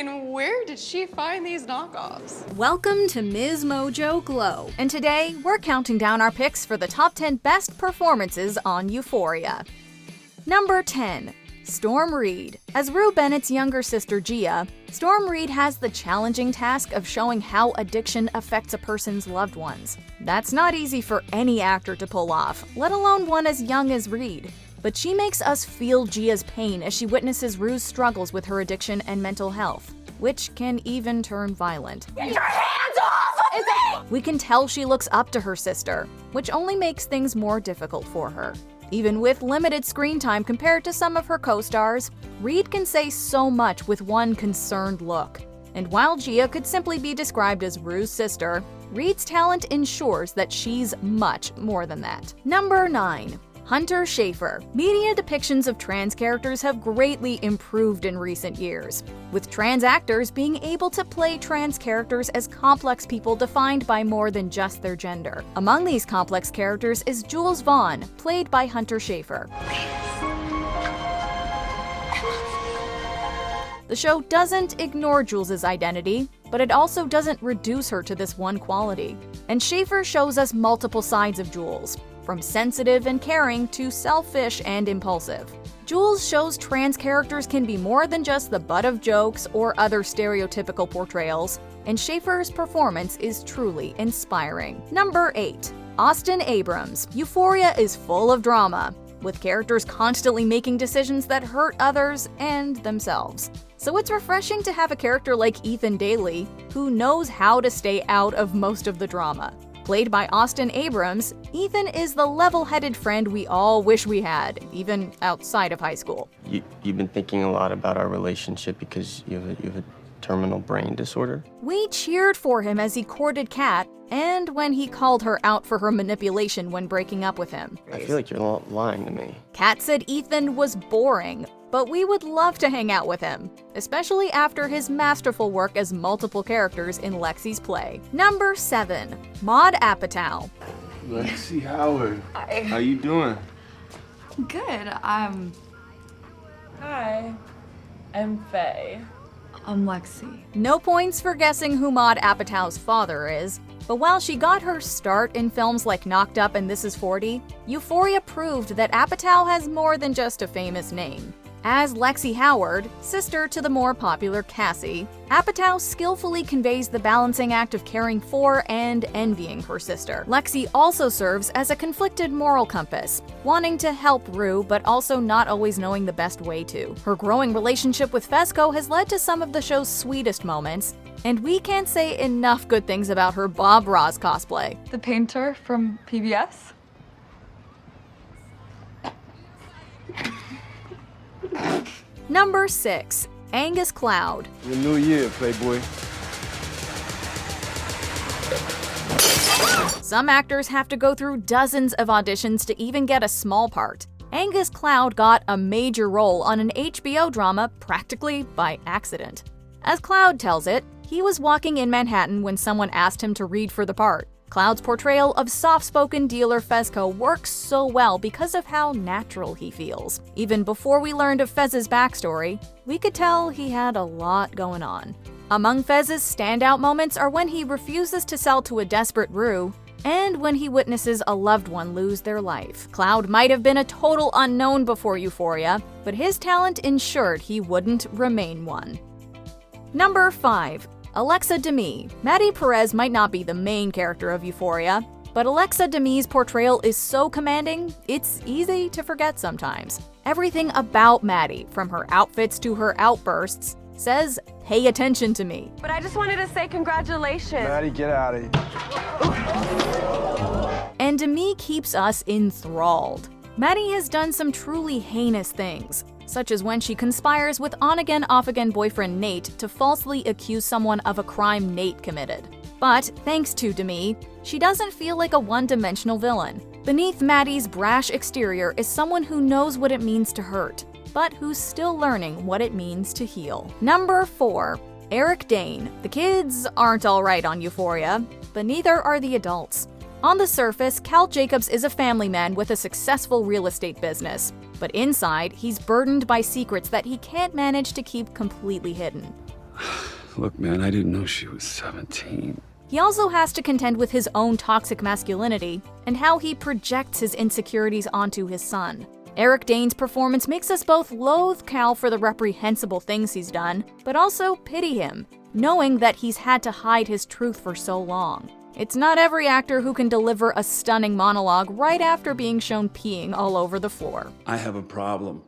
mean, where did she find these knockoffs? Welcome to Ms. Mojo Glow, and today we're counting down our picks for the top 10 best performances on Euphoria. Number 10. Storm Reed. As Rue Bennett's younger sister Gia, Storm Reed has the challenging task of showing how addiction affects a person's loved ones. That's not easy for any actor to pull off, let alone one as young as Reed. But she makes us feel Gia's pain as she witnesses Rue's struggles with her addiction and mental health, which can even turn violent. Get your hands off of me! We can tell she looks up to her sister, which only makes things more difficult for her. Even with limited screen time compared to some of her co-stars, Reed can say so much with one concerned look. And while Gia could simply be described as Rue's sister, Reed's talent ensures that she's much more than that. Number 9. Hunter Schafer. Media depictions of trans characters have greatly improved in recent years, with trans actors being able to play trans characters as complex people defined by more than just their gender. Among these complex characters is Jules Vaughn, played by Hunter Schafer. The show doesn't ignore Jules' identity, but it also doesn't reduce her to this one quality. And Schafer shows us multiple sides of Jules, from sensitive and caring to selfish and impulsive. Jules shows trans characters can be more than just the butt of jokes or other stereotypical portrayals, and Schafer's performance is truly inspiring. Number 8. Austin Abrams. Euphoria is full of drama, with characters constantly making decisions that hurt others and themselves. So it's refreshing to have a character like Ethan Daly, who knows how to stay out of most of the drama. Played by Austin Abrams, Ethan is the level-headed friend we all wish we had, even outside of high school. You've been thinking a lot about our relationship because you have a terminal brain disorder? We cheered for him as he courted Kat, and when he called her out for her manipulation when breaking up with him. I feel like you're lying to me. Kat said Ethan was boring, but we would love to hang out with him, especially after his masterful work as multiple characters in Lexi's play. Number 7. Maude Apatow. Lexi Howard. Hi. How you doing? Good. Hi, I'm Faye. I'm Lexi. No points for guessing who Maude Apatow's father is, but while she got her start in films like Knocked Up and This Is 40, Euphoria proved that Apatow has more than just a famous name. As Lexi Howard, sister to the more popular Cassie, Apatow skillfully conveys the balancing act of caring for and envying her sister. Lexi also serves as a conflicted moral compass, wanting to help Rue but also not always knowing the best way to. Her growing relationship with Fesco has led to some of the show's sweetest moments, and we can't say enough good things about her Bob Ross cosplay. The painter from PBS? Number 6. Angus Cloud. The new year, Playboy. Some actors have to go through dozens of auditions to even get a small part. Angus Cloud got a major role on an HBO drama practically by accident. As Cloud tells it, he was walking in Manhattan when someone asked him to read for the part. Cloud's portrayal of soft-spoken dealer Fesco works so well because of how natural he feels. Even before we learned of Fez's backstory, we could tell he had a lot going on. Among Fez's standout moments are when he refuses to sell to a desperate Rue, and when he witnesses a loved one lose their life. Cloud might have been a total unknown before Euphoria, but his talent ensured he wouldn't remain one. Number 5. Alexa Demie. Maddie Perez might not be the main character of Euphoria, but Alexa Demie's portrayal is so commanding, it's easy to forget sometimes. Everything about Maddie, from her outfits to her outbursts, says, "Pay attention to me." But I just wanted to say congratulations. Maddie, get out of here. And Demie keeps us enthralled. Maddie has done some truly heinous things, such as when she conspires with on-again, off-again boyfriend Nate to falsely accuse someone of a crime Nate committed. But thanks to Demie, she doesn't feel like a one-dimensional villain. Beneath Maddie's brash exterior is someone who knows what it means to hurt, but who's still learning what it means to heal. Number 4. Eric Dane. The kids aren't alright on Euphoria, but neither are the adults. On the surface, Cal Jacobs is a family man with a successful real estate business, but inside, he's burdened by secrets that he can't manage to keep completely hidden. Look, man, I didn't know she was 17. He also has to contend with his own toxic masculinity and how he projects his insecurities onto his son. Eric Dane's performance makes us both loathe Cal for the reprehensible things he's done, but also pity him, knowing that he's had to hide his truth for so long. It's not every actor who can deliver a stunning monologue right after being shown peeing all over the floor. I have a problem.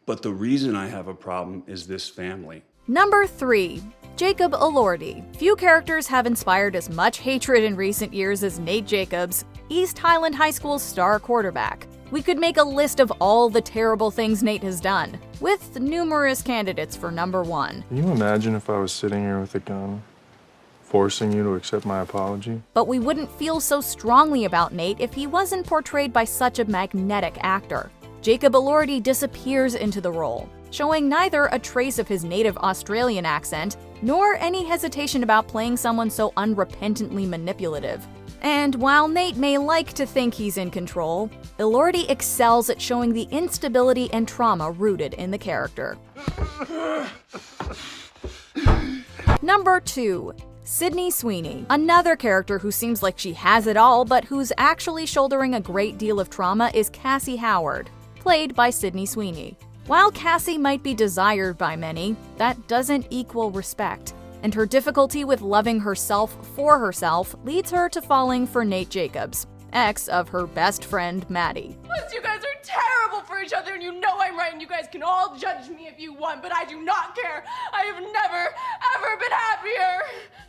But the reason I have a problem is this family. Number 3. Jacob Elordi. Few characters have inspired as much hatred in recent years as Nate Jacobs, East Highland High School's star quarterback. We could make a list of all the terrible things Nate has done, with numerous candidates for number 1. Can you imagine if I was sitting here with a gun, forcing you to accept my apology? But we wouldn't feel so strongly about Nate if he wasn't portrayed by such a magnetic actor. Jacob Elordi disappears into the role, showing neither a trace of his native Australian accent, nor any hesitation about playing someone so unrepentantly manipulative. And while Nate may like to think he's in control, Elordi excels at showing the instability and trauma rooted in the character. Number 2. Sydney Sweeney. Another character who seems like she has it all, but who's actually shouldering a great deal of trauma is Cassie Howard, played by Sydney Sweeney. While Cassie might be desired by many, that doesn't equal respect, and her difficulty with loving herself for herself leads her to falling for Nate Jacobs, ex of her best friend Maddie. You guys are terrible for each other and you know I'm right and you guys can all judge me if you want, but I do not care. I have never, ever been happier.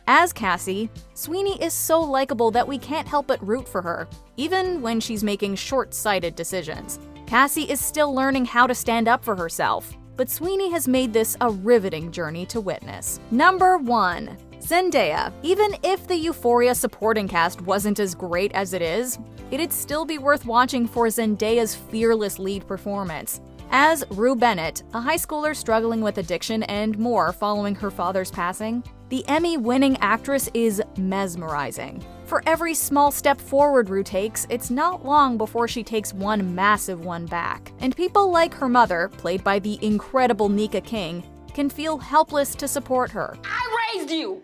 As Cassie, Sweeney is so likable that we can't help but root for her, even when she's making short-sighted decisions. Cassie is still learning how to stand up for herself, but Sweeney has made this a riveting journey to witness. Number 1. Zendaya. Even if the Euphoria supporting cast wasn't as great as it is, it'd still be worth watching for Zendaya's fearless lead performance. As Rue Bennett, a high schooler struggling with addiction and more following her father's passing, the Emmy-winning actress is mesmerizing. For every small step forward Rue takes, it's not long before she takes one massive one back. And people like her mother, played by the incredible Nika King, can feel helpless to support her. I raised you.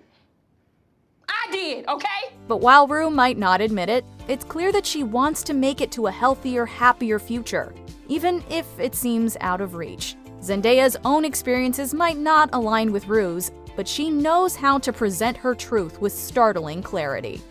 I did, okay? But while Rue might not admit it, it's clear that she wants to make it to a healthier, happier future, even if it seems out of reach. Zendaya's own experiences might not align with Rue's, but she knows how to present her truth with startling clarity.